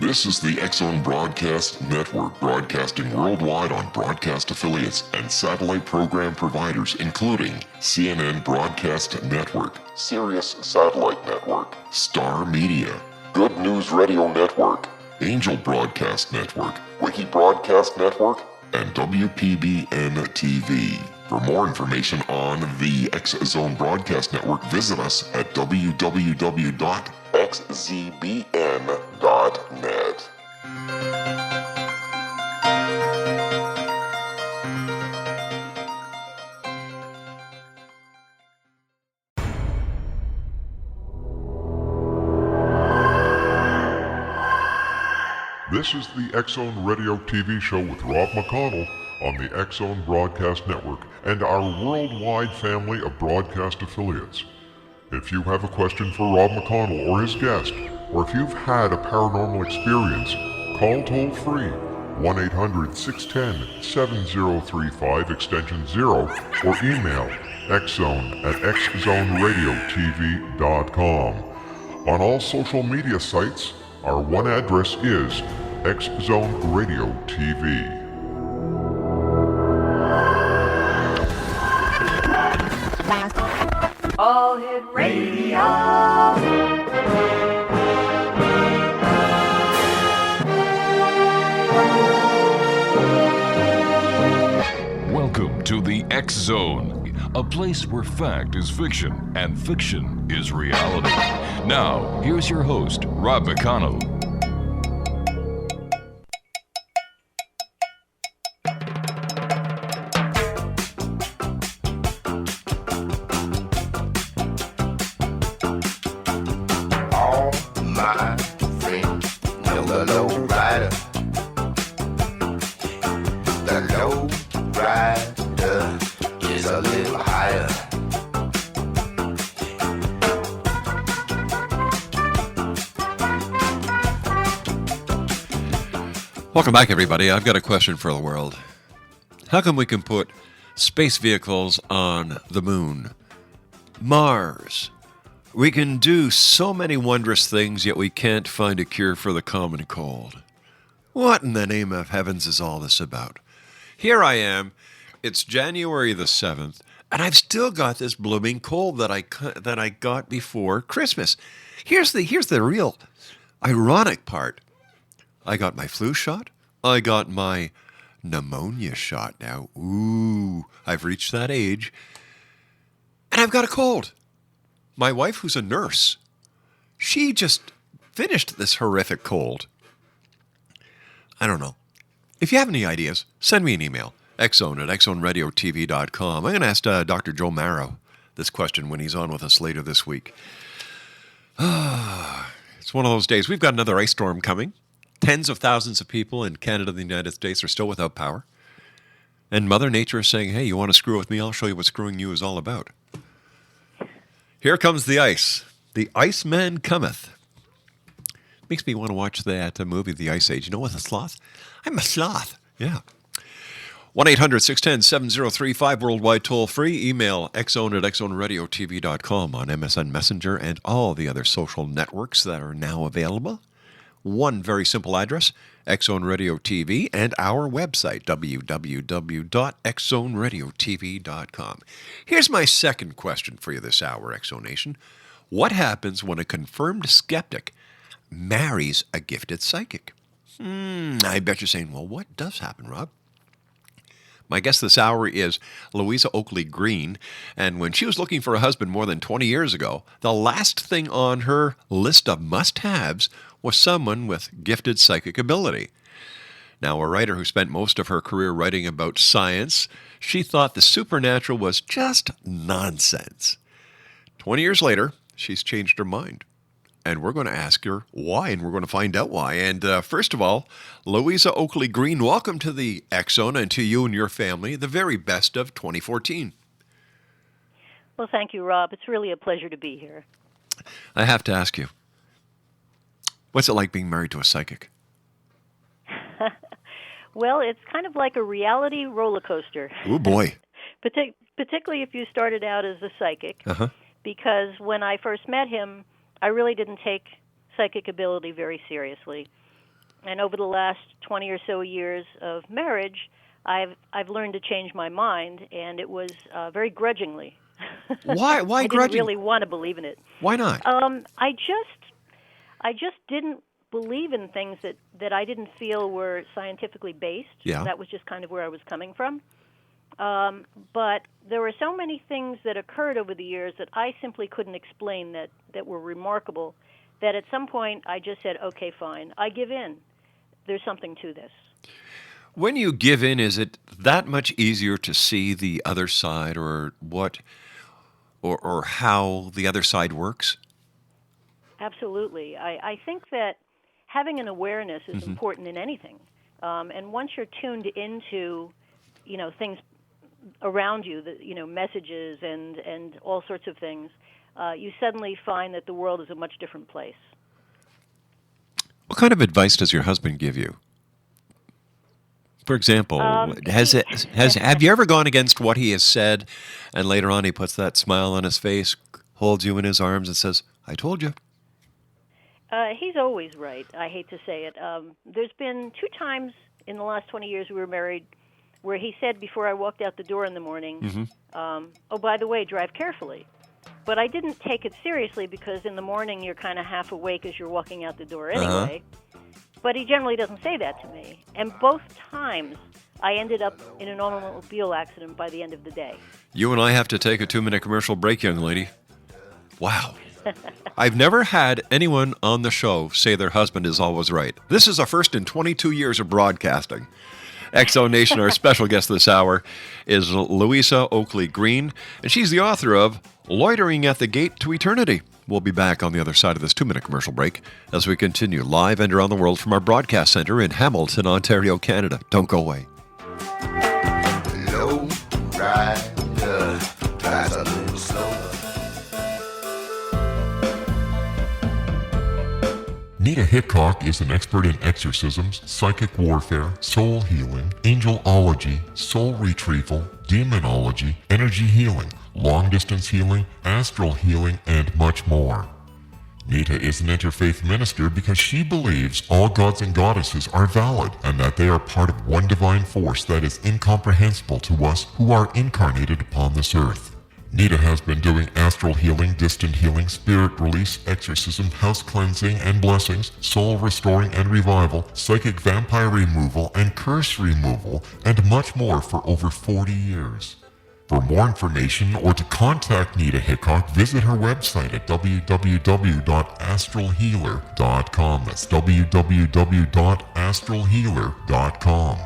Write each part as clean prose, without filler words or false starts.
This is the X-Zone Broadcast Network, broadcasting worldwide on broadcast affiliates and satellite program providers, including CNN Broadcast Network, Sirius Satellite Network, Star Media, Good News Radio Network, Angel Broadcast Network, Wiki Broadcast Network, and WPBN TV. For more information on the X-Zone Broadcast Network, visit us at www.xzbn.net. This is the X-Zone Radio TV show with Rob McConnell on the X-Zone Broadcast Network and our worldwide family of broadcast affiliates. If you have a question for Rob McConnell or his guest, or if you've had a paranormal experience, call toll-free 1-800-610-7035 extension 0 or email xzone@xzoneradiotv.com. On all social media sites, our one address is X-Zone Radio TV. All Hit Radio. Welcome to the X-Zone, a place where fact is fiction and fiction is reality. Now, here's your host, Rob McConnell. All my friends know the low rider. The low rider is a little higher. Welcome back, everybody. I've got a question for the world. How come we can put space vehicles on the moon, Mars? We can do so many wondrous things, yet we can't find a cure for the common cold. What in the name of heavens is all this about? Here I am. It's January the 7th, and I've still got this blooming cold that I got before Christmas. Here's the real ironic part. I got my flu shot. I got my pneumonia shot now. Ooh, I've reached that age. And I've got a cold. My wife, who's a nurse, she just finished this horrific cold. I don't know. If you have any ideas, send me an email. xzone@xzoneradiotv.com. I'm going to ask Dr. Joe Marrow this question when he's on with us later this week. It's one of those days. We've got another ice storm coming. Tens of thousands of people in Canada and the United States are still without power. And Mother Nature is saying, hey, you want to screw with me? I'll show you what screwing you is all about. Here comes the ice. The Iceman cometh. Makes me want to watch that movie, The Ice Age. You know, with a sloth? I'm a sloth. Yeah. 1-800-610-7035, worldwide toll-free. Email xzone@xzoneradiotv.com on MSN Messenger and all the other social networks that are now available. One very simple address, X-Zone Radio TV, and our website, www.xzoneradiotv.com. Here's my second question for you this hour, X-Zone Nation. What happens when a confirmed skeptic marries a gifted psychic? I bet you're saying, well, what does happen, Rob? My guest this hour is Louisa Oakley Green, and when she was looking for a husband more than 20 years ago, the last thing on her list of must-haves was someone with gifted psychic ability. Now, a writer who spent most of her career writing about science, she thought the supernatural was just nonsense. 20 years later, she's changed her mind. And we're going to ask her why, and we're going to find out why. And first of all, Louisa Oakley Green, welcome to the X-Zone, and to you and your family, the very best of 2014. Well, thank you, Rob. It's really a pleasure to be here. I have to ask you, what's it like being married to a psychic? Well, it's kind of like a reality roller coaster. Oh, boy. Particularly if you started out as a psychic, because when I first met him, I really didn't take psychic ability very seriously. And over the last 20 or so years of marriage, I've learned to change my mind, and it was very grudgingly. Why I grudging? didn't really want to believe in it. Why not? I just didn't believe in things that I didn't feel were scientifically based. Yeah. That was just kind of where I was coming from. But there were so many things that occurred over the years that I simply couldn't explain that were remarkable, that at some point I just said, okay, fine, I give in. There's something to this. When you give in, is it that much easier to see the other side, or what, or how the other side works? Absolutely. I think that having an awareness is important in anything. And once you're tuned into, things around you, messages and all sorts of things, you suddenly find that the world is a much different place. What kind of advice does your husband give you? For example, have you ever gone against what he has said, and later on he puts that smile on his face, holds you in his arms, and says, "I told you"? He's always right. I hate to say it. There's been 2 times in the last 20 years we were married where he said before I walked out the door in the morning, oh, by the way, drive carefully. But I didn't take it seriously because in the morning you're kind of half awake as you're walking out the door anyway. But he generally doesn't say that to me. And both times I ended up in an automobile accident by the end of the day. You and I have to take a 2-minute commercial break, young lady. Wow. I've never had anyone on the show say their husband is always right. This is a first in 22 years of broadcasting. X-Zone Nation, our special guest this hour is Louisa Oakley Green, and she's the author of Loitering at the Gate to Eternity. We'll be back on the other side of this 2-minute commercial break as we continue live and around the world from our broadcast center in Hamilton, Ontario, Canada. Don't go away. Low rider, drives a little slower. Nita Hickok is an expert in exorcisms, psychic warfare, soul healing, angelology, soul retrieval, demonology, energy healing, long-distance healing, astral healing, and much more. Nita is an interfaith minister because she believes all gods and goddesses are valid and that they are part of one divine force that is incomprehensible to us who are incarnated upon this earth. Nita has been doing astral healing, distant healing, spirit release, exorcism, house cleansing and blessings, soul restoring and revival, psychic vampire removal and curse removal, and much more for over 40 years. For more information or to contact Nita Hickok, visit her website at www.astralhealer.com. That's www.astralhealer.com.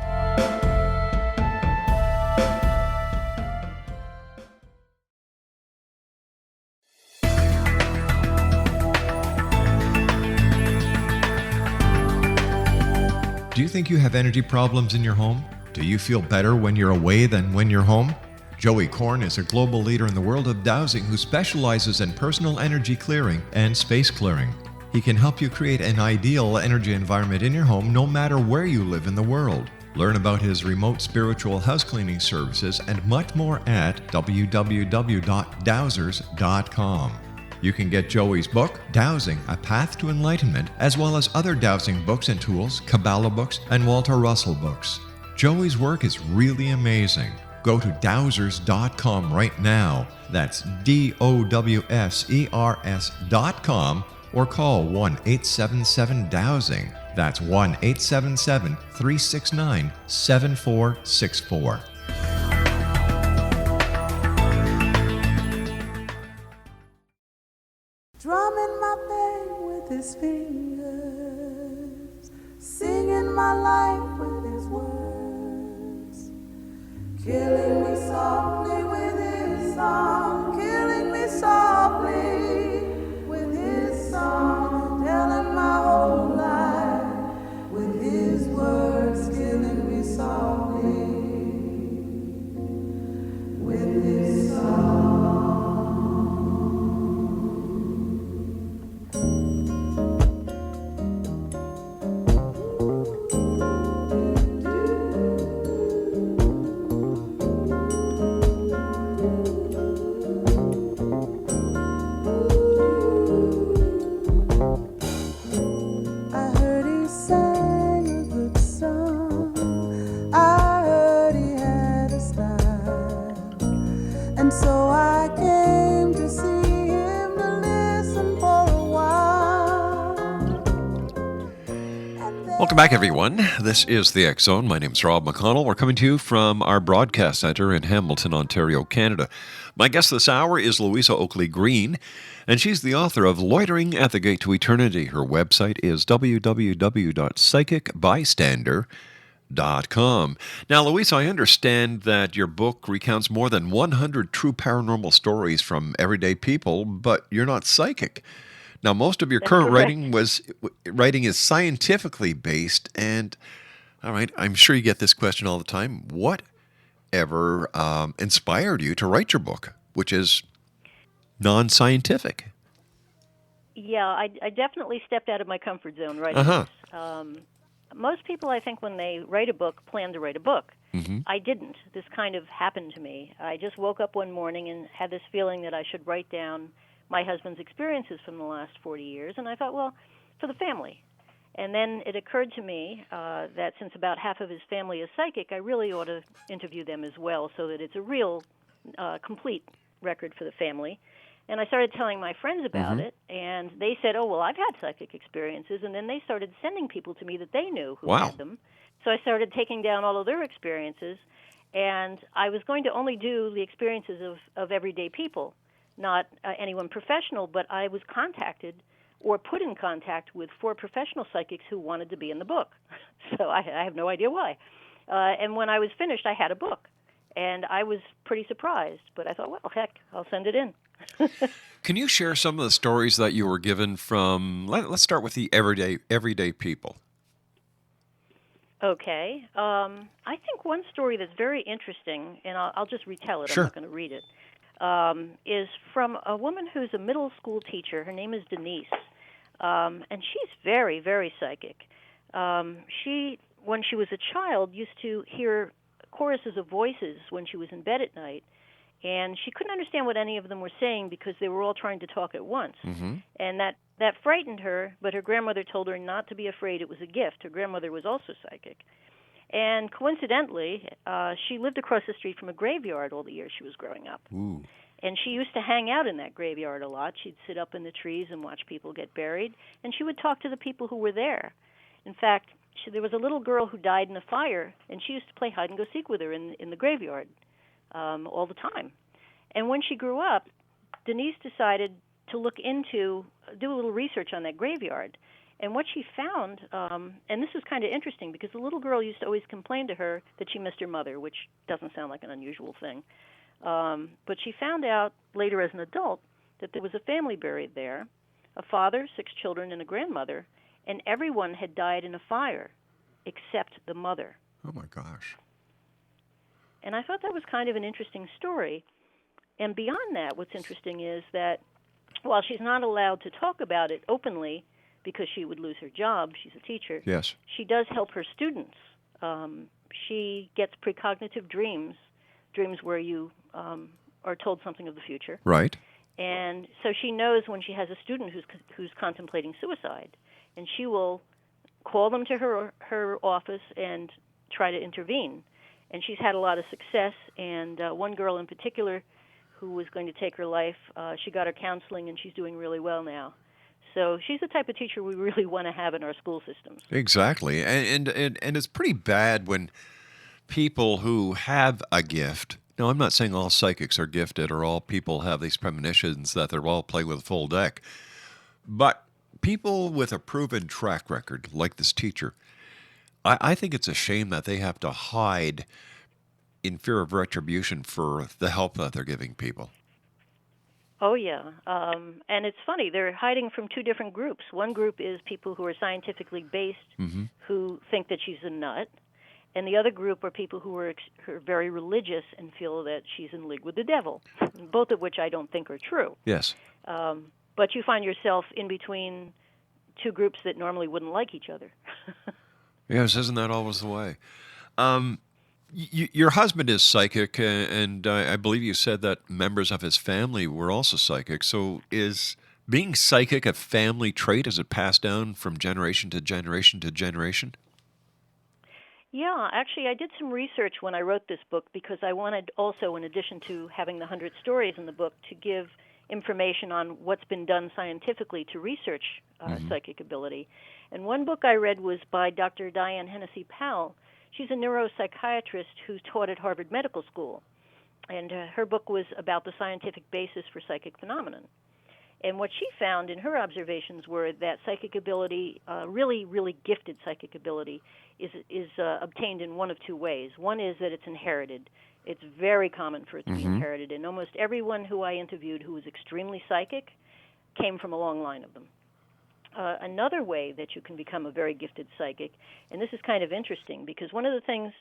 Do you think you have energy problems in your home? Do you feel better when you're away than when you're home? Joey Korn is a global leader in the world of dowsing who specializes in personal energy clearing and space clearing. He can help you create an ideal energy environment in your home no matter where you live in the world. Learn about his remote spiritual house cleaning services and much more at www.dowsers.com. You can get Joey's book, Dowsing, A Path to Enlightenment, as well as other dowsing books and tools, Kabbalah books, and Walter Russell books. Joey's work is really amazing. Go to dowsers.com right now. That's DOWSERS.com or call 1-877-DOWSING. That's 1-877-369-7464. Drumming my pain with his fingers, singing my life with his words, killing me softly with his song, killing me softly with his song, telling my whole life with his words, killing me softly with his song. I heard he sang Welcome back, everyone. This is the X Zone. My name is Rob McConnell. We're coming to you from our broadcast center in Hamilton, Ontario, Canada. My guest this hour is Louisa Oakley Green, and she's the author of Loitering at the Gate to Eternity. Her website is www.psychicbystander.com. Now, Louisa, I understand that your book recounts more than 100 true paranormal stories from everyday people, but you're not psychic. Now, most of your current writing is scientifically based, and all right, I'm sure you get this question all the time. What ever inspired you to write your book, which is non-scientific? Yeah, I definitely stepped out of my comfort zone writing this. Most people, I think, when they write a book, plan to write a book. Mm-hmm. I didn't. This kind of happened to me. I just woke up one morning and had this feeling that I should write down my husband's experiences from the last 40 years, and I thought, well, for the family. And then it occurred to me that since about half of his family is psychic, I really ought to interview them as well so that it's a real, complete record for the family. And I started telling my friends about it, and they said, oh, well, I've had psychic experiences, and then they started sending people to me that they knew who had them. So I started taking down all of their experiences, and I was going to only do the experiences of everyday people, not anyone professional, but I was contacted or put in contact with 4 professional psychics who wanted to be in the book. So I have no idea why. And when I was finished, I had a book. And I was pretty surprised, but I thought, well, heck, I'll send it in. Can you share some of the stories that you were given from, let's start with the everyday people. Okay. I think one story that's very interesting, and I'll just retell it. Sure. I'm not going to read it. Is from a woman who's a middle school teacher. Her name is Denise, and she's very, very psychic. She, when she was a child, used to hear choruses of voices when she was in bed at night, and she couldn't understand what any of them were saying because they were all trying to talk at once. Mm-hmm. And that frightened her, but her grandmother told her not to be afraid. It was a gift. Her grandmother was also psychic. And coincidentally, she lived across the street from a graveyard all the years she was growing up. Ooh. And she used to hang out in that graveyard a lot. She'd sit up in the trees and watch people get buried, and she would talk to the people who were there. In fact, there was a little girl who died in a fire, and she used to play hide-and-go-seek with her in the graveyard all the time. And when she grew up, Denise decided to do a little research on that graveyard. And what she found, and this is kind of interesting because the little girl used to always complain to her that she missed her mother, which doesn't sound like an unusual thing. But she found out later as an adult that there was a family buried there, a father, 6 children, and a grandmother, and everyone had died in a fire except the mother. Oh, my gosh. And I thought that was kind of an interesting story. And beyond that, what's interesting is that while she's not allowed to talk about it openly, because she would lose her job, she's a teacher. Yes. She does help her students. She gets precognitive dreams where you are told something of the future. Right. And so she knows when she has a student who's contemplating suicide, and she will call them to her office and try to intervene. And she's had a lot of success, and one girl in particular who was going to take her life, she got her counseling, and she's doing really well now. So she's the type of teacher we really want to have in our school systems. Exactly. And it's pretty bad when people who have a gift, now I'm not saying all psychics are gifted or all people have these premonitions that they're all playing with a full deck, but people with a proven track record, like this teacher, I think it's a shame that they have to hide in fear of retribution for the help that they're giving people. Oh, yeah. And it's funny, they're hiding from 2 different groups. One group is people who are scientifically based, who think that she's a nut. And the other group are people who are very religious and feel that she's in league with the devil, both of which I don't think are true. Yes. But you find yourself in between 2 groups that normally wouldn't like each other. Yes, isn't that always the way? Your husband is psychic, and I believe you said that members of his family were also psychic. So is being psychic a family trait? Is it passed down from generation to generation to generation? Yeah, actually, I did some research when I wrote this book because I wanted also, in addition to having the 100 stories in the book, to give information on what's been done scientifically to research psychic ability. And one book I read was by Dr. Diane Hennessy Powell. She's a neuropsychiatrist who taught at Harvard Medical School. And her book was about the scientific basis for psychic phenomenon. And what she found in her observations were that psychic ability, really, really gifted psychic ability, is obtained in one of two ways. One is that it's inherited. It's very common for it to be inherited. And almost everyone who I interviewed who was extremely psychic came from a long line of them. Another way that you can become a very gifted psychic, and this is kind of interesting because one of the things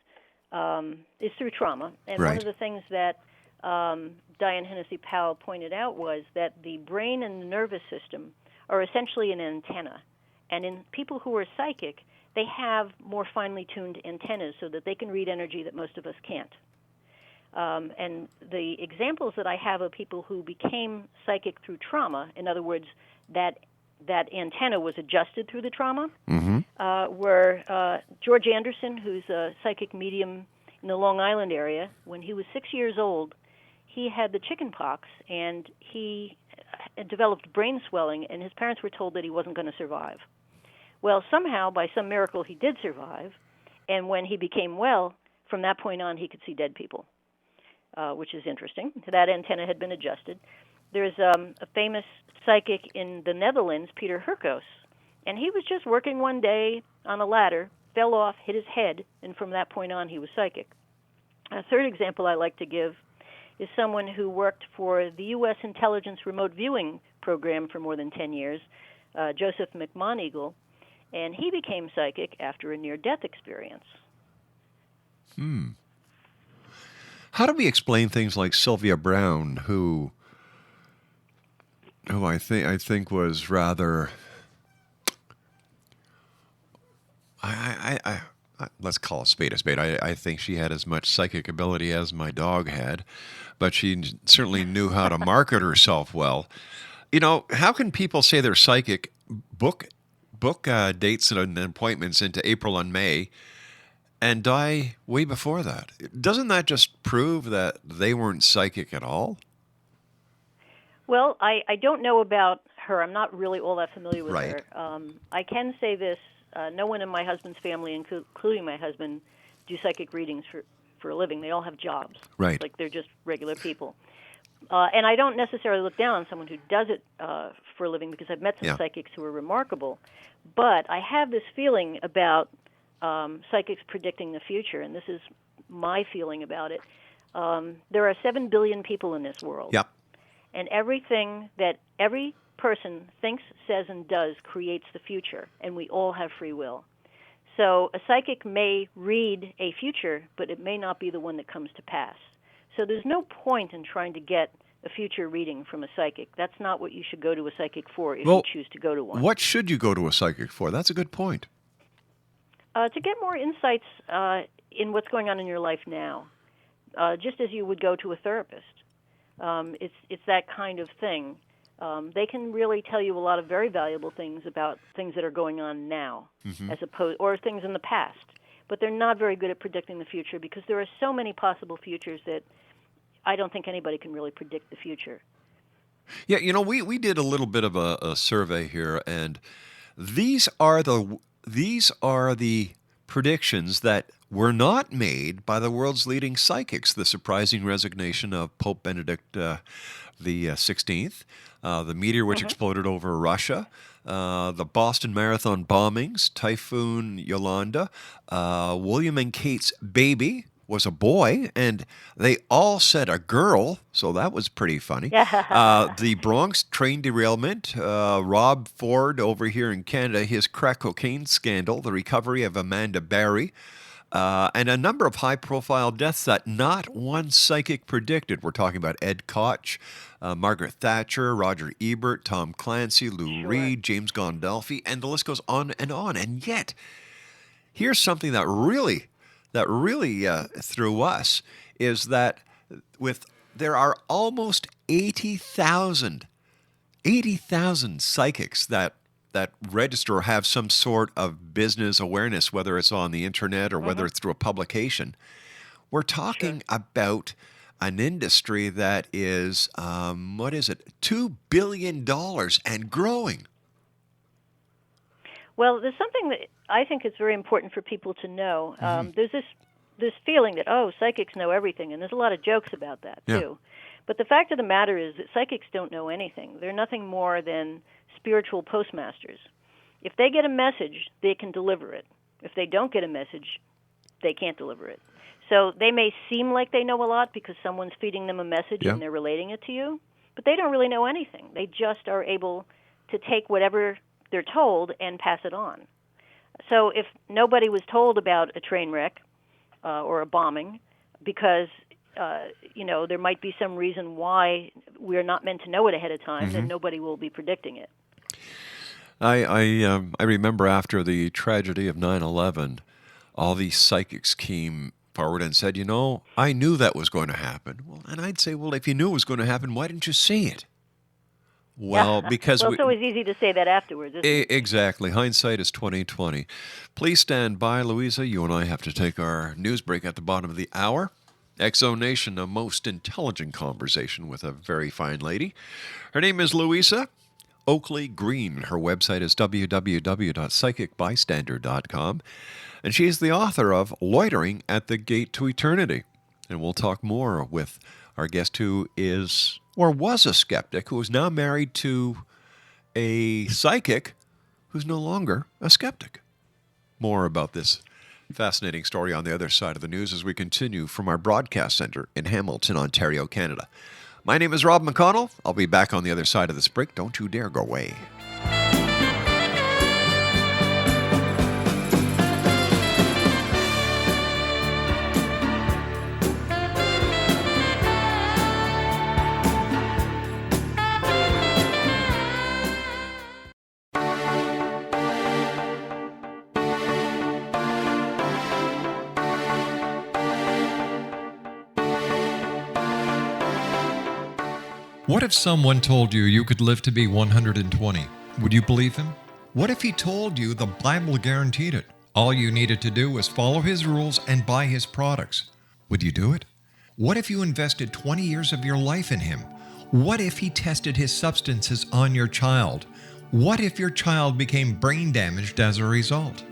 is through trauma. And one of the things that Diane Hennessy Powell pointed out was that the brain and the nervous system are essentially an antenna. And in people who are psychic, they have more finely tuned antennas so that they can read energy that most of us can't. And the examples that I have of people who became psychic through trauma, in other words, that antenna was adjusted through the trauma, were George Anderson, who's a psychic medium in the Long Island area. When he was 6 years old, he had the chicken pox, and he developed brain swelling, and his parents were told that he wasn't going to survive. Well, somehow, by some miracle, he did survive, and when he became well, from that point on, he could see dead people, which is interesting. That antenna had been adjusted. There's a famous psychic in the Netherlands, Peter Herkos, and he was just working one day on a ladder, fell off, hit his head, and from that point on, he was psychic. A third example I like to give is someone who worked for the U.S. Intelligence Remote Viewing Program for more than 10 years, Joseph McMoneagle, and he became psychic after a near-death experience. How do we explain things like Sylvia Brown, who I think was rather... let's call a spade a spade. I think she had as much psychic ability as my dog had, but she certainly knew how to market herself well. You know, how can people say they're psychic, book dates and appointments into April and May, and die way before that? Doesn't that just prove that they weren't psychic at all? Well, I don't know about her. I'm not really all that familiar with her. I can say this. No one in my husband's family, including my husband, do psychic readings for a living. They all have jobs. Right. Like they're just regular people. And I don't necessarily look down on someone who does it for a living because I've met some psychics who are remarkable. But I have this feeling about psychics predicting the future, and this is my feeling about it. There are 7 billion people in this world. Yep. And everything that every person thinks, says, and does creates the future, and we all have free will. So a psychic may read a future, but it may not be the one that comes to pass. So there's no point in trying to get a future reading from a psychic. That's not what you should go to a psychic for if you choose to go to one. What should you go to a psychic for? That's a good point. To get more insights in what's going on in your life now, just as you would go to a therapist. It's that kind of thing. They can really tell you a lot of very valuable things about things that are going on now, as opposed or things in the past. But they're not very good at predicting the future because there are so many possible futures that I don't think anybody can really predict the future. Yeah, you know, we did a little bit of a survey here, and these are the predictions that were not made by the world's leading psychics. The surprising resignation of Pope Benedict the 16th, the meteor which exploded over Russia, the Boston Marathon bombings, Typhoon Yolanda, William and Kate's baby was a boy, and they all said a girl, so that was pretty funny. The Bronx train derailment, Rob Ford over here in Canada, his crack cocaine scandal, the recovery of Amanda Barry, and a number of high-profile deaths that not one psychic predicted. We're talking about Ed Koch, Margaret Thatcher, Roger Ebert, Tom Clancy, Lou Reed, James Gandolfini, and the list goes on. And yet, here's something that really threw us, is that there are almost 80,000 psychics that register or have some sort of business awareness, whether it's on the internet or whether it's through a publication. We're talking about an industry that is, what is it, $2 billion and growing. Well, there's something that I think is very important for people to know. There's this feeling that, psychics know everything, and there's a lot of jokes about that, too. But the fact of the matter is that psychics don't know anything. They're nothing more than spiritual postmasters. If they get a message, they can deliver it. If they don't get a message, they can't deliver it. So they may seem like they know a lot because someone's feeding them a message and they're relating it to you, but they don't really know anything. They just are able to take whatever they're told and pass it on. So if nobody was told about a train wreck or a bombing because there might be some reason why we're not meant to know it ahead of time, then nobody will be predicting it. I remember after the tragedy of 9/11, all these psychics came forward and said, I knew that was going to happen. Well, and I'd say, well, if you knew it was going to happen, why didn't you see it? Well, because it's always easy to say that afterwards, isn't it? Exactly. Hindsight is 20/20. Please stand by, Louisa. You and I have to take our news break at the bottom of the hour. X-Zone Nation, a most intelligent conversation with a very fine lady. Her name is Louisa Oakley Green. Her website is www.psychicbystander.com. And she is the author of Loitering at the Gate to Eternity. And we'll talk more with our guest who is, or was a skeptic, who is now married to a psychic who's no longer a skeptic. More about this fascinating story on the other side of the news as we continue from our broadcast center in Hamilton, Ontario, Canada. My name is Rob McConnell. I'll be back on the other side of this break. Don't you dare go away. What if someone told you you could live to be 120? Would you believe him? What if he told you the Bible guaranteed it? All you needed to do was follow his rules and buy his products. Would you do it? What if you invested 20 years of your life in him? What if he tested his substances on your child? What if your child became brain damaged as a result?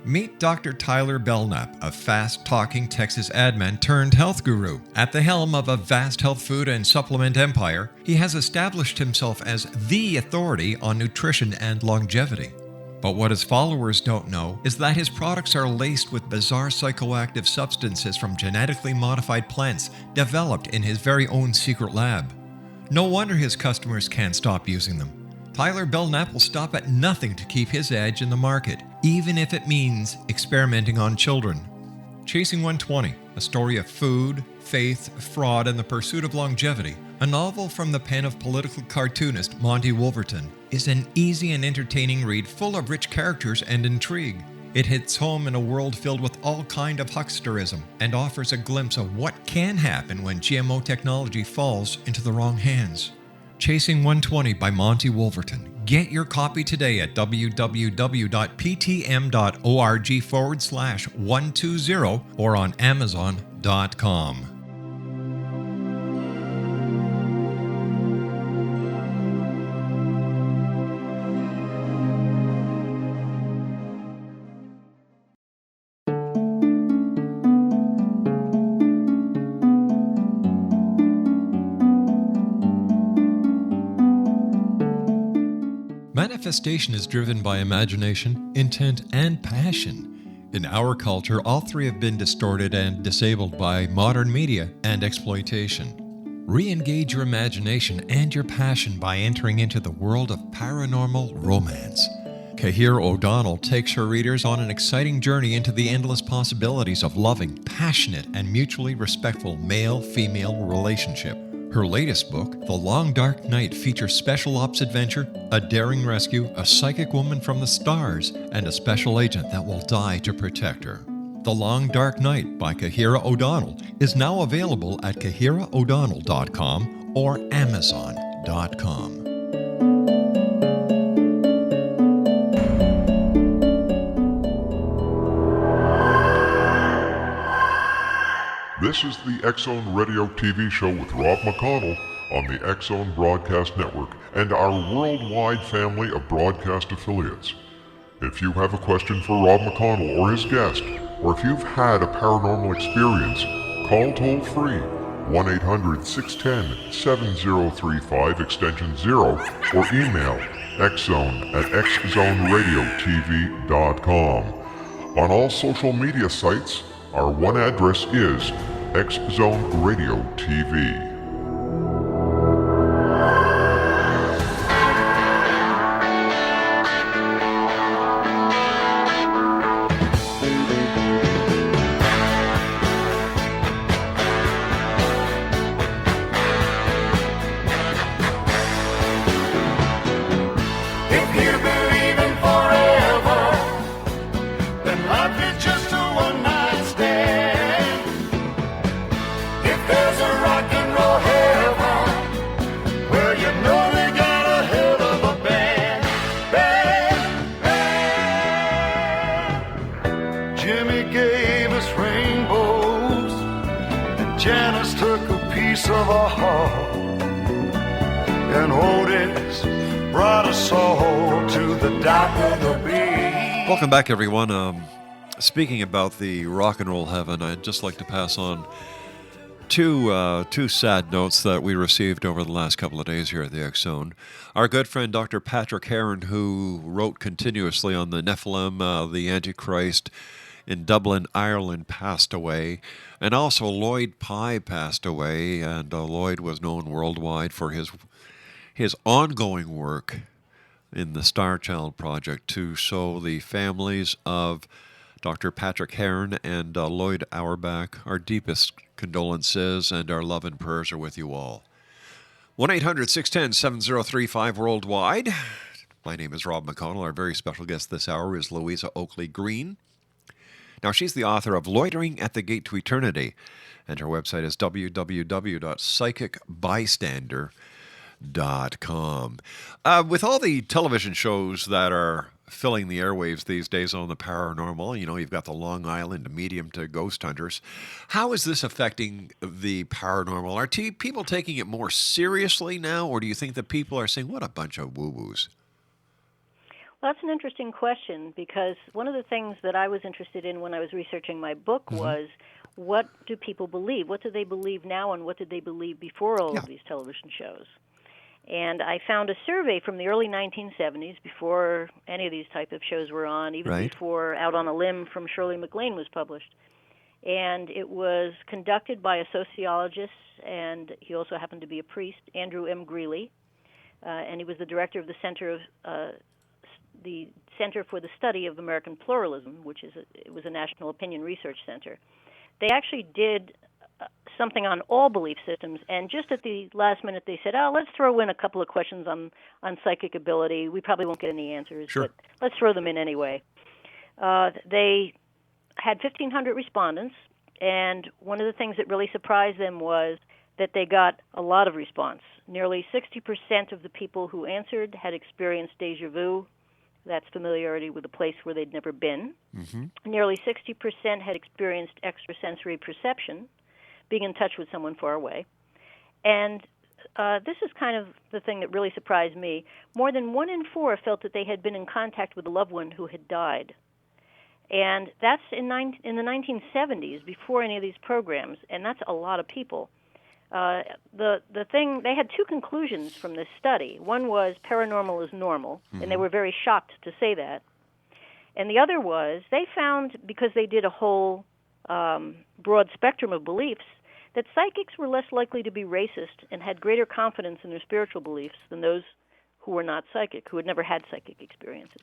Meet Dr. Tyler Belknap, a fast-talking Texas admin turned health guru. At the helm of a vast health food and supplement empire, he has established himself as the authority on nutrition and longevity. But what his followers don't know is that his products are laced with bizarre psychoactive substances from genetically modified plants developed in his very own secret lab. No wonder his customers can't stop using them. Tyler Belknap will stop at nothing to keep his edge in the market, even if it means experimenting on children. Chasing 120, a story of food, faith, fraud, and the pursuit of longevity, a novel from the pen of political cartoonist Monty Wolverton, is an easy and entertaining read full of rich characters and intrigue. It hits home in a world filled with all kind of hucksterism and offers a glimpse of what can happen when GMO technology falls into the wrong hands. Chasing 120 by Monty Wolverton. Get your copy today at www.ptm.org/120 or on Amazon.com. Manifestation is driven by imagination, intent, and passion. In our culture, all three have been distorted and disabled by modern media and exploitation. Re-engage your imagination and your passion by entering into the world of paranormal romance. Kahir O'Donnell takes her readers on an exciting journey into the endless possibilities of loving, passionate, and mutually respectful male-female relationship. Her latest book, The Long Dark Night, features special ops adventure, a daring rescue, a psychic woman from the stars, and a special agent that will die to protect her. The Long Dark Night by Kahira O'Donnell is now available at kahiraodonnell.com or amazon.com. This is the X-Zone Radio TV show with Rob McConnell on the X-Zone Broadcast Network and our worldwide family of broadcast affiliates. If you have a question for Rob McConnell or his guest, or if you've had a paranormal experience, call toll-free 1-800-610-7035 extension 0 or email xzone@xzoneradiotv.com. On all social media sites, our one address is X-Zone Radio TV. Welcome back, everyone. Speaking about the rock and roll heaven, I'd just like to pass on two sad notes that we received over the last couple of days here at the X-Zone. Our good friend Dr. Patrick Heron, who wrote continuously on the Nephilim, the Antichrist in Dublin, Ireland, passed away. And also Lloyd Pye passed away, and Lloyd was known worldwide for his ongoing work in the Star Child Project to show the families of Dr. Patrick Heron and Lloyd Auerbach our deepest condolences, and our love and prayers are with you all. 1-800-610-7035 worldwide. My name is Rob McConnell. Our very special guest this hour is Louisa Oakley Green. Now, she's the author of Loitering at the Gate to Eternity, and her website is www.psychicbystander.com. With all the television shows that are filling the airwaves these days on the paranormal, you've got the Long Island medium to ghost hunters. How is this affecting the paranormal? Are people taking it more seriously now, or do you think that people are saying, what a bunch of woo-woos? Well, that's an interesting question, because one of the things that I was interested in when I was researching my book was, what do people believe? What do they believe now, and what did they believe before all of these television shows? And I found a survey from the early 1970s, before any of these type of shows were on, even before Out on a Limb from Shirley MacLaine was published. And it was conducted by a sociologist, and he also happened to be a priest, Andrew M. Greeley, and he was the director of the Center for the Study of American Pluralism, it was a national opinion research center. They actually did something on all belief systems, and just at the last minute they said, let's throw in a couple of questions on psychic ability. We probably won't get any answers, but let's throw them in anyway. They had 1,500 respondents, and one of the things that really surprised them was that they got a lot of response. Nearly 60% of the people who answered had experienced déjà vu. That's familiarity with a place where they'd never been. Nearly 60% had experienced extrasensory perception, being in touch with someone far away. And this is kind of the thing that really surprised me. More than 1 in 4 felt that they had been in contact with a loved one who had died. And that's in the 1970s, before any of these programs, and that's a lot of people. They had 2 conclusions from this study. One was paranormal is normal, and they were very shocked to say that. And the other was they found, because they did a whole broad spectrum of beliefs, that psychics were less likely to be racist and had greater confidence in their spiritual beliefs than those who were not psychic, who had never had psychic experiences.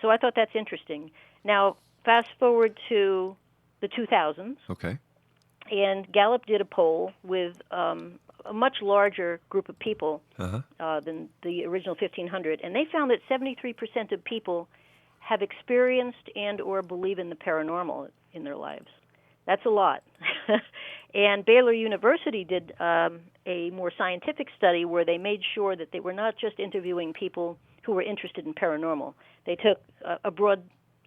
So I thought that's interesting. Now, fast forward to the 2000s. Okay. And Gallup did a poll with a much larger group of people than the original 1,500, and they found that 73% of people have experienced and or believe in the paranormal in their lives. That's a lot. And Baylor University did a more scientific study where they made sure that they were not just interviewing people who were interested in paranormal. They took a broad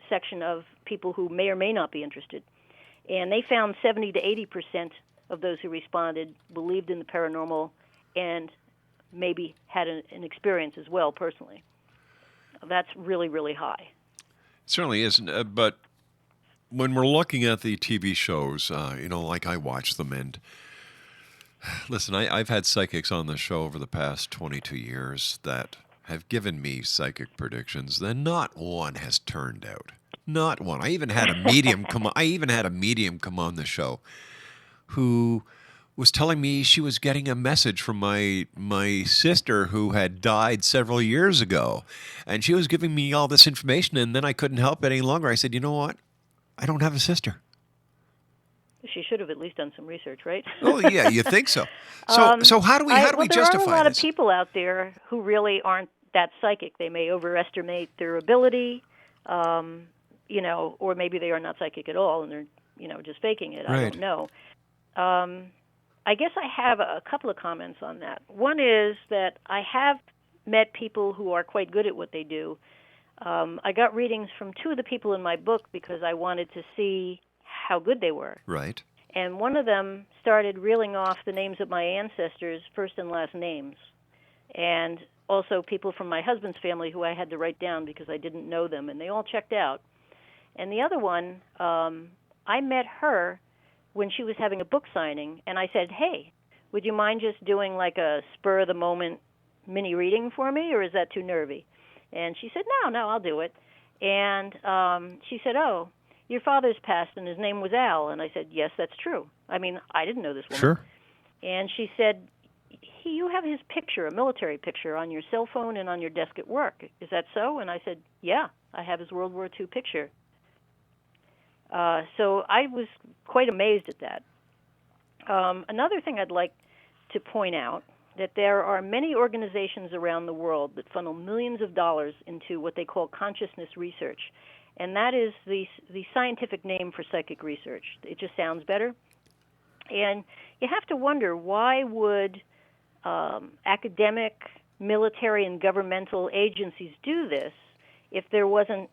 section of people who may or may not be interested. And they found 70 to 80% of those who responded believed in the paranormal and maybe had an experience as well personally. That's really, really high. It certainly is. But when we're looking at the TV shows, like I watch them, and listen, I've had psychics on the show over the past 22 years that have given me psychic predictions, then not one has turned out. Not one. I even had a medium come on the show who was telling me she was getting a message from my sister who had died several years ago. And she was giving me all this information, and then I couldn't help it any longer. I said, you know what? I don't have a sister. She should have at least done some research, right? Oh, yeah, you think so. So how do we justify this? There are a lot of people out there who really aren't that psychic. They may overestimate their ability, or maybe they are not psychic at all and they're, just faking it. Right. I don't know. I guess I have a couple of comments on that. One is that I have met people who are quite good at what they do. I got readings from two of the people in my book because I wanted to see how good they were. Right. And one of them started reeling off the names of my ancestors, first and last names, and also people from my husband's family who I had to write down because I didn't know them, and they all checked out. And the other one, I met her when she was having a book signing, and I said, hey, would you mind just doing like a spur-of-the-moment mini reading for me, or is that too nervy? And she said, no, I'll do it. And she said, oh, your father's passed, and his name was Al. And I said, yes, that's true. I mean, I didn't know this woman. Sure. And she said, you have his picture, a military picture, on your cell phone and on your desk at work. Is that so? And I said, yeah, I have his World War II picture. So I was quite amazed at that. Another thing I'd like to point out, that there are many organizations around the world that funnel millions of dollars into what they call consciousness research. And that is the scientific name for psychic research. It just sounds better. And you have to wonder, why would academic, military, and governmental agencies do this if there wasn't,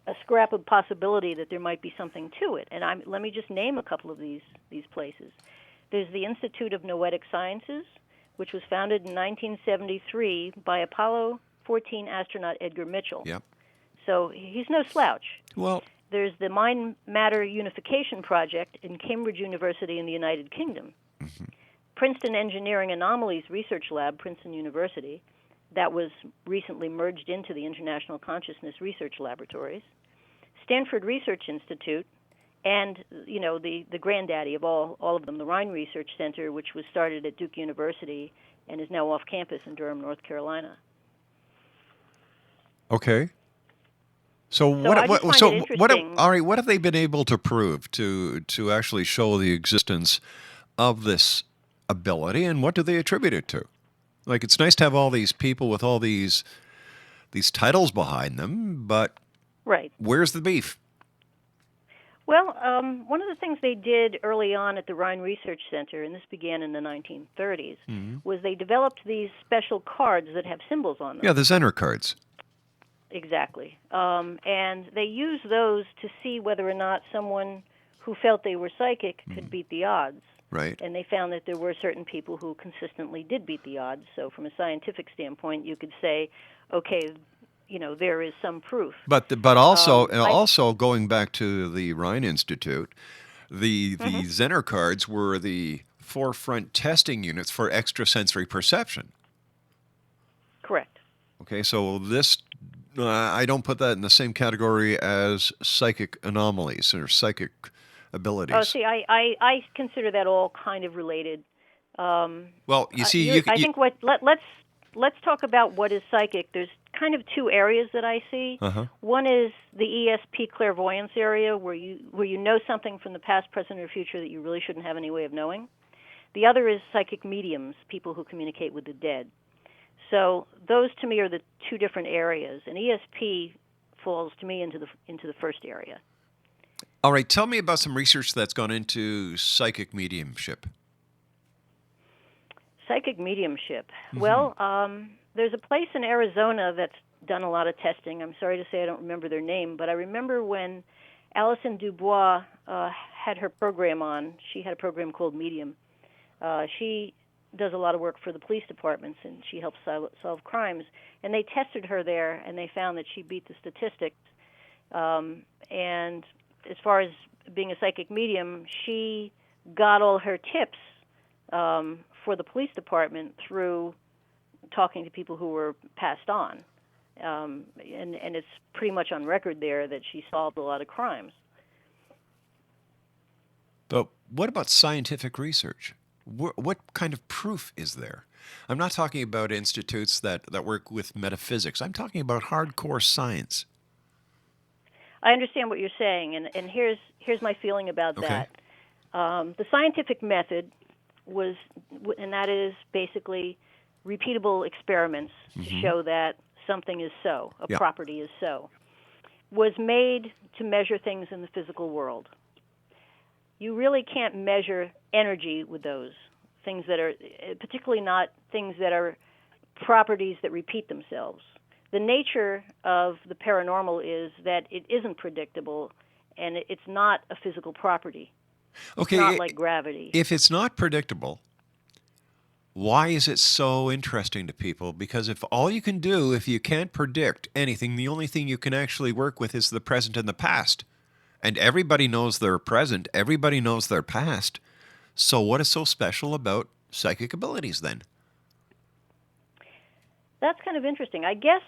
a scrap of possibility that there might be something to it? And let me just name a couple of these places. There's the Institute of Noetic Sciences, which was founded in 1973 by Apollo 14 astronaut Edgar Mitchell. Yep. So he's no slouch. Well, there's the Mind Matter Unification Project in Cambridge University in the United Kingdom. Mm-hmm. Princeton Engineering Anomalies Research Lab, Princeton University, that was recently merged into the International Consciousness Research Laboratories. Stanford Research Institute, and the granddaddy of all of them, the Rhine Research Center, which was started at Duke University and is now off campus in Durham, North Carolina. Okay. So what have they been able to prove to actually show the existence of this ability, and what do they attribute it to? Like, it's nice to have all these people with all these titles behind them, but right. Where's the beef? Well, one of the things they did early on at the Rhine Research Center, and this began in the 1930s, was they developed these special cards that have symbols on them. Yeah, the Zener cards. Exactly. And they used those to see whether or not someone who felt they were psychic could beat the odds. Right. And they found that there were certain people who consistently did beat the odds. So from a scientific standpoint, you could say, okay, there is some proof. But also going back to the Rhine Institute, the Zener cards were the forefront testing units for extrasensory perception. Correct. Okay, so this, I don't put that in the same category as psychic anomalies or psychic abilities. Oh, see, I consider that all kind of related. Well, you see, I think let's talk about what is psychic. There's kind of two areas that I see. One is the ESP clairvoyance area, where you know something from the past, present, or future that you really shouldn't have any way of knowing. The other is psychic mediums, people who communicate with the dead. So those to me are the two different areas, and ESP falls to me into the first area. All right, tell me about some research that's gone into psychic mediumship. Psychic mediumship. Well, there's a place in Arizona that's done a lot of testing. I'm sorry to say I don't remember their name, but I remember when Alison Dubois had her program on. She had a program called Medium. She does a lot of work for the police departments, and she helps solve crimes. And they tested her there, and they found that she beat the statistics. And as far as being a psychic medium, she got all her tips for the police department through talking to people who were passed on. And it's pretty much on record there that she solved a lot of crimes. But what about scientific research? What kind of proof is there? I'm not talking about institutes that work with metaphysics. I'm talking about hardcore science. I understand what you're saying, and here's my feeling about that. The scientific method was, and that is basically repeatable experiments to show that something is so, a property is so, was made to measure things in the physical world. You really can't measure energy with those things that are, particularly not things that are properties that repeat themselves. The nature of the paranormal is that it isn't predictable, and it's not a physical property. Okay, it's not like gravity. If it's not predictable, why is it so interesting to people? Because if all you can do, if you can't predict anything, the only thing you can actually work with is the present and the past. And everybody knows their present, everybody knows their past. So what is so special about psychic abilities then? That's kind of interesting. I guess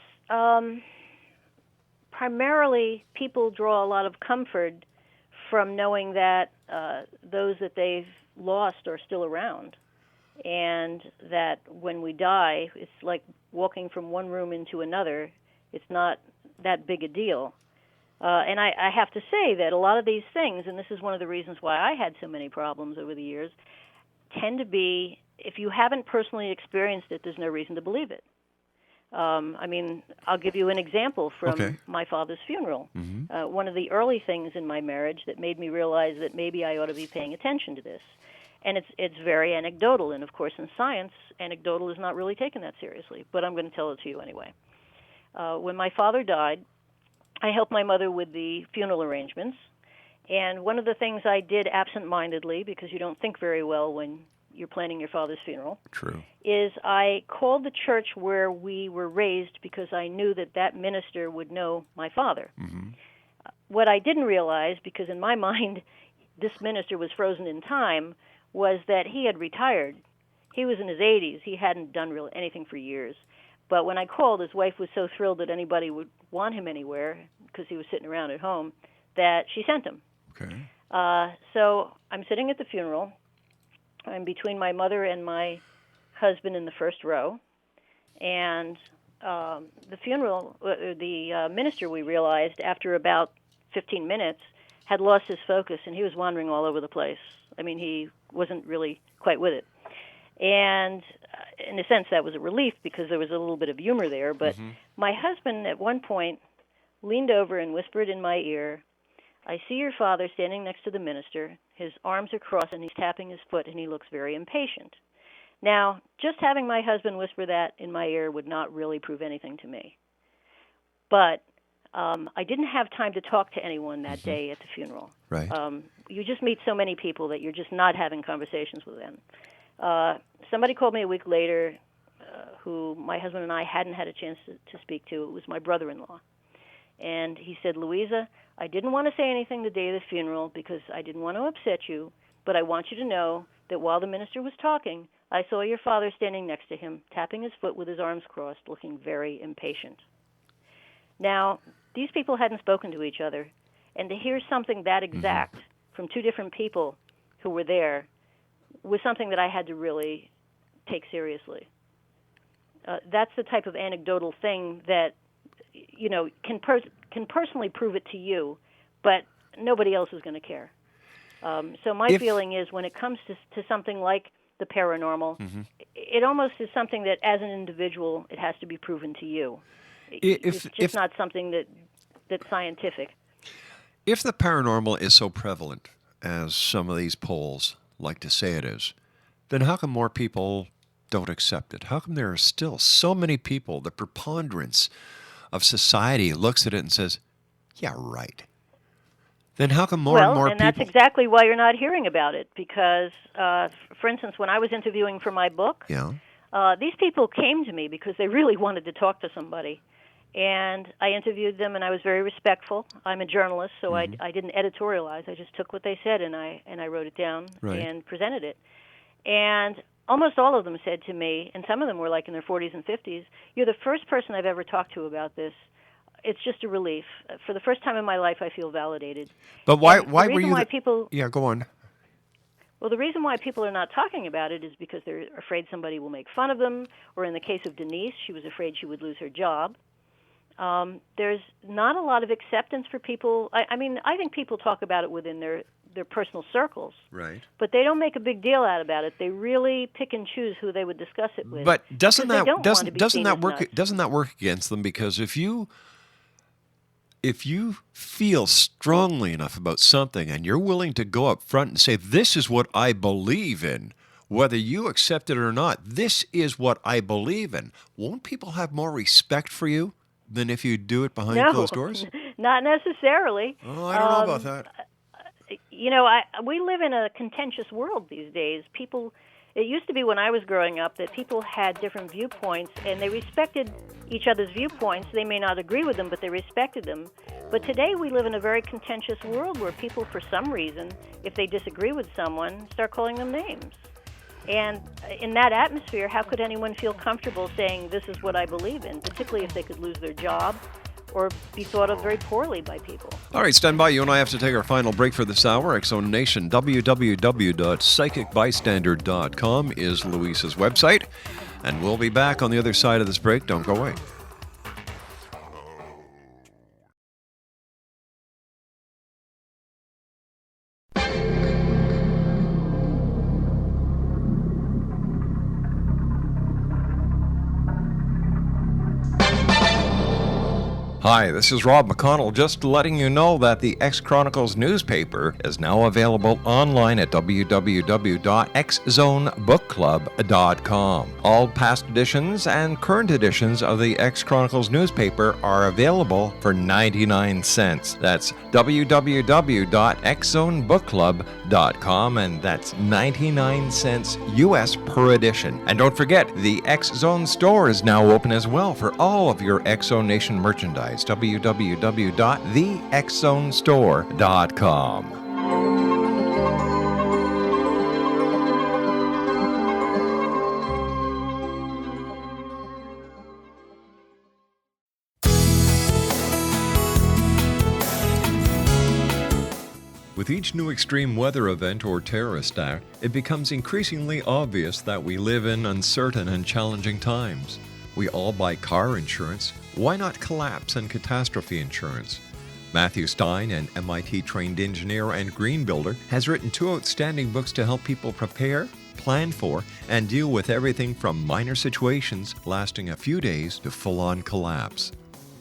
primarily people draw a lot of comfort from knowing that those that they've lost are still around, and that when we die, it's like walking from one room into another. It's not that big a deal. And I have to say that a lot of these things, and this is one of the reasons why I had so many problems over the years, tend to be, if you haven't personally experienced it, there's no reason to believe it. I mean, I'll give you an example from my father's funeral. One of the early things in my marriage that made me realize that maybe I ought to be paying attention to this. And it's very anecdotal, and of course in science, anecdotal is not really taken that seriously, but I'm going to tell it to you anyway. When my father died, I helped my mother with the funeral arrangements, and one of the things I did absent-mindedly, because you don't think very well when you're planning your father's funeral, is I called the church where we were raised because I knew that that minister would know my father. What I didn't realize, because in my mind this minister was frozen in time, was that he had retired. He was in his 80s. He hadn't done really anything for years. But when I called, his wife was so thrilled that anybody would want him anywhere because he was sitting around at home that she sent him. So I'm sitting at the funeral. I'm between my mother and my husband in the first row. And the funeral, the minister, we realized, after about 15 minutes, had lost his focus, and he was wandering all over the place. I mean, he wasn't really quite with it. And in a sense, that was a relief because there was a little bit of humor there. But my husband, at one point, leaned over and whispered in my ear, "I see your father standing next to the minister. His arms are crossed, and he's tapping his foot, and he looks very impatient." Now, just having my husband whisper that in my ear would not really prove anything to me. But I didn't have time to talk to anyone that day at the funeral. You just meet so many people that you're just not having conversations with them. Somebody called me a week later who my husband and I hadn't had a chance to speak to. It was my brother-in-law. And he said, "Louisa, I didn't want to say anything the day of the funeral because I didn't want to upset you, but I want you to know that while the minister was talking, I saw your father standing next to him, tapping his foot with his arms crossed, looking very impatient." Now, these people hadn't spoken to each other, and to hear something that exact from two different people who were there was something that I had to really take seriously. That's the type of anecdotal thing that, you know, can personally prove it to you, but nobody else is going to care. So my feeling is when it comes to something like the paranormal, it almost is something that, as an individual, it has to be proven to you. It's just not something that's scientific. If the paranormal is so prevalent as some of these polls like to say it is, then how come more people don't accept it? How come there are still so many people, the preponderance of society looks at it and says, yeah, right. Then how come more and more people... Well, and that's exactly why you're not hearing about it, because, for instance, when I was interviewing for my book, these people came to me because they really wanted to talk to somebody. And I interviewed them, and I was very respectful. I'm a journalist, so I didn't editorialize. I just took what they said, and I wrote it down and presented it. And almost all of them said to me, and some of them were like in their 40s and 50s, "You're the first person I've ever talked to about this. It's just a relief. For the first time in my life, I feel validated." But why were you... people... Yeah, go on. Well, the reason why people are not talking about it is because they're afraid somebody will make fun of them, or in the case of Denise, she was afraid she would lose her job. There's not a lot of acceptance for people. I mean, I think people talk about it within their personal circles. Right. But they don't make a big deal out about it. They really pick and choose who they would discuss it with. But doesn't that work nuts. against them? Because if you feel strongly enough about something and you're willing to go up front and say, "This is what I believe in," whether you accept it or not, this is what I believe in, won't people have more respect for you than if you do it behind closed doors? Not necessarily. Oh, I don't know about that. You know, we live in a contentious world these days. It used to be when I was growing up that people had different viewpoints, and they respected each other's viewpoints. They may not agree with them, but they respected them. But today we live in a very contentious world where people, for some reason, if they disagree with someone, start calling them names. And in that atmosphere, how could anyone feel comfortable saying, "This is what I believe in," particularly if they could lose their job or be thought of very poorly by people? All right, stand by. You and I have to take our final break for this hour. X-Zone Nation, www.psychicbystander.com is Louisa's website. And we'll be back on the other side of this break. Don't go away. Hi, this is Rob McConnell, just letting you know that the X-Chronicles newspaper is now available online at www.xzonebookclub.com. All past editions and current editions of the X-Chronicles newspaper are available for 99 cents. That's www.xzonebookclub.com, and that's 99 cents U.S. per edition. And don't forget, the X-Zone store is now open as well for all of your X-Zone Nation merchandise. www.thexzonestore.com. With each new extreme weather event or terrorist act, it becomes increasingly obvious that we live in uncertain and challenging times. We all buy car insurance. Why not collapse and catastrophe insurance? Matthew Stein, an MIT-trained engineer and green builder, has written 2 outstanding books to help people prepare, plan for, and deal with everything from minor situations lasting a few days to full-on collapse.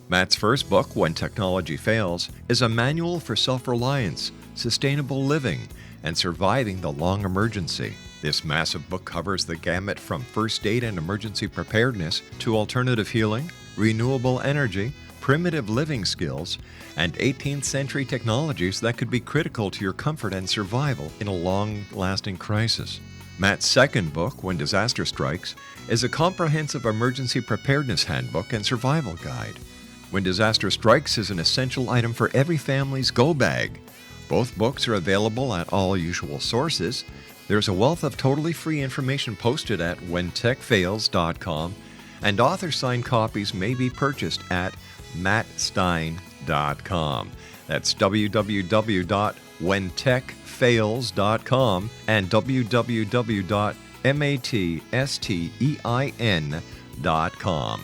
Matt's first book, When Technology Fails, is a manual for self-reliance, sustainable living, and surviving the long emergency. This massive book covers the gamut from first aid and emergency preparedness to alternative healing, renewable energy, primitive living skills, and 18th century technologies that could be critical to your comfort and survival in a long-lasting crisis. Matt's second book, When Disaster Strikes, is a comprehensive emergency preparedness handbook and survival guide. When Disaster Strikes is an essential item for every family's go bag. Both books are available at all usual sources. There's a wealth of totally free information posted at whentechfails.com, and author-signed copies may be purchased at mattstein.com. That's www.whentechfails.com and www.mattstein.com.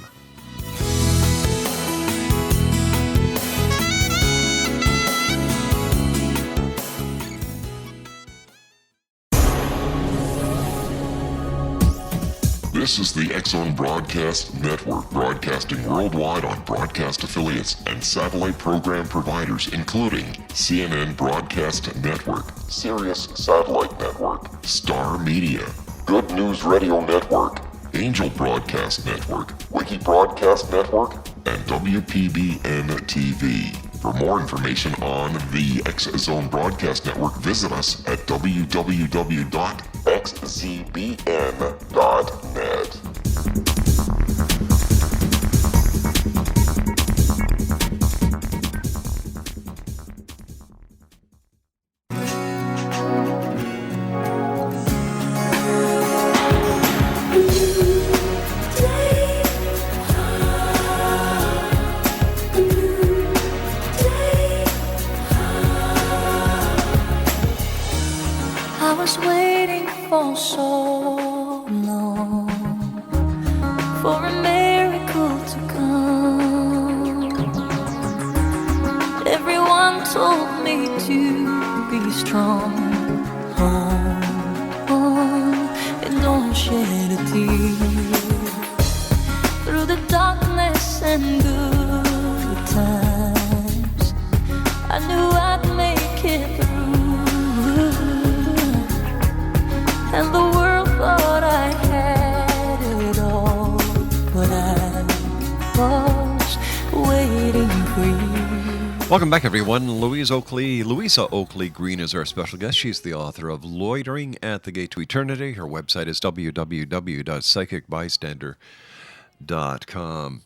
This is the X-Zone Broadcast Network, broadcasting worldwide on broadcast affiliates and satellite program providers, including CNN Broadcast Network, Sirius Satellite Network, Star Media, Good News Radio Network, Angel Broadcast Network, Wiki Broadcast Network, and WPBN TV. For more information on the X Zone Broadcast Network, visit us at www.xzbn.net. I was waiting for so long for a miracle to come. Everyone told me to be strong. Hold on and don't shed a tear. Through the darkness and good times, I knew I'd make it through. And the world thought I had it all, but I was waiting for you. Welcome back, everyone. Louisa Oakley Green is our special guest. She's the author of Loitering at the Gate to Eternity. Her website is www.psychicbystander.com.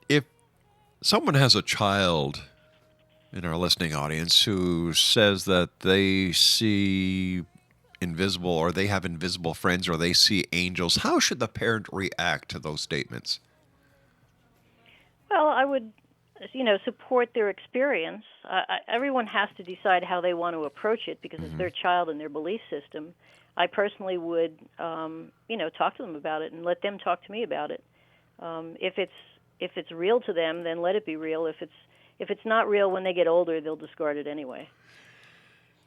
If someone has a child in our listening audience who says that they see invisible, or they have invisible friends, or they see angels, how should the parent react to those statements? Well, I would, support their experience. Everyone has to decide how they want to approach it because it's their child and their belief system. I personally would, talk to them about it and let them talk to me about it. If it's real to them, then let it be real. If it's not real, when they get older, they'll discard it anyway.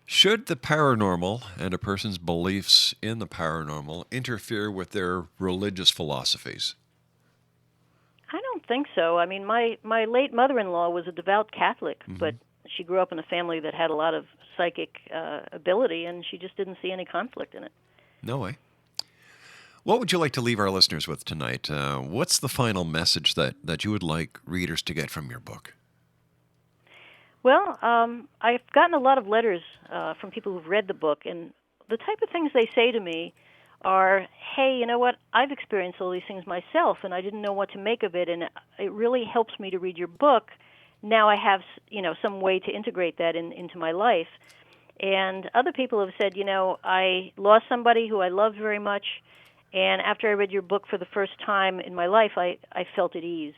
Should the paranormal and a person's beliefs in the paranormal interfere with their religious philosophies? I don't think so. I mean, my late mother-in-law was a devout Catholic, but she grew up in a family that had a lot of psychic ability, and she just didn't see any conflict in it. No way. What would you like to leave our listeners with tonight? What's the final message that you would like readers to get from your book? Well, I've gotten a lot of letters from people who've read the book, and the type of things they say to me are, hey, you know what, I've experienced all these things myself, and I didn't know what to make of it, and it really helps me to read your book. Now I have, some way to integrate that into my life. And other people have said, I lost somebody who I loved very much, and after I read your book for the first time in my life, I felt at ease.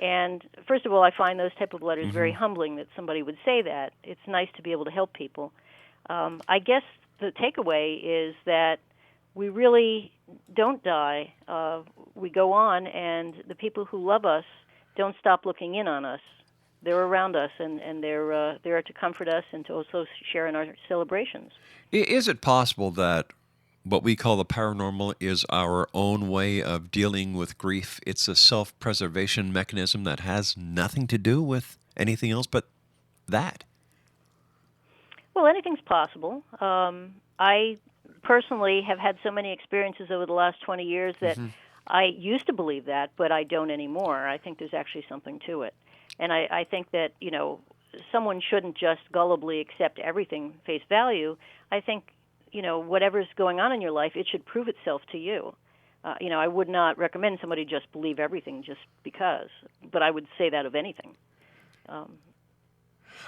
And first of all, I find those type of letters very humbling that somebody would say that. It's nice to be able to help people. I guess the takeaway is that we really don't die. We go on, and the people who love us don't stop looking in on us. They're around us, and they're there to comfort us and to also share in our celebrations. Is it possible that what we call the paranormal is our own way of dealing with grief? It's a self-preservation mechanism that has nothing to do with anything else but that? Well, anything's possible. I personally have had so many experiences over the last 20 years that I used to believe that, but I don't anymore. I think there's actually something to it. And I think that, someone shouldn't just gullibly accept everything face value. I think, whatever's going on in your life, it should prove itself to you. I would not recommend somebody just believe everything just because, but I would say that of anything.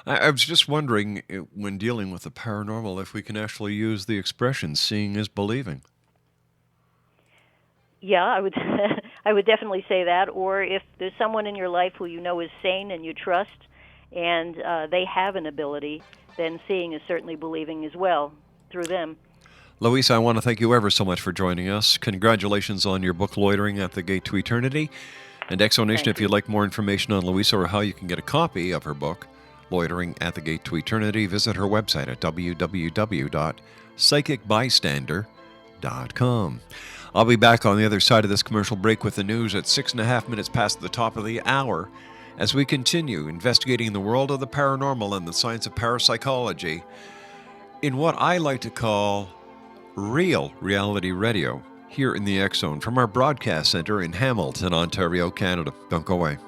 I was just wondering, when dealing with the paranormal, if we can actually use the expression "seeing is believing." Yeah, I would. I would definitely say that. Or if there's someone in your life who you know is sane and you trust, and they have an ability, then seeing is certainly believing as well through them. Louisa, I want to thank you ever so much for joining us. Congratulations on your book, Loitering at the Gate to Eternity. And Exonation, if you'd like more information on Louisa or how you can get a copy of her book, Loitering at the Gate to Eternity, visit her website at www.psychicbystander.com. I'll be back on the other side of this commercial break with the news at 6.5 minutes past the top of the hour as we continue investigating the world of the paranormal and the science of parapsychology in what I like to call real reality radio here in the X Zone from our broadcast center in Hamilton, Ontario, Canada. Don't go away.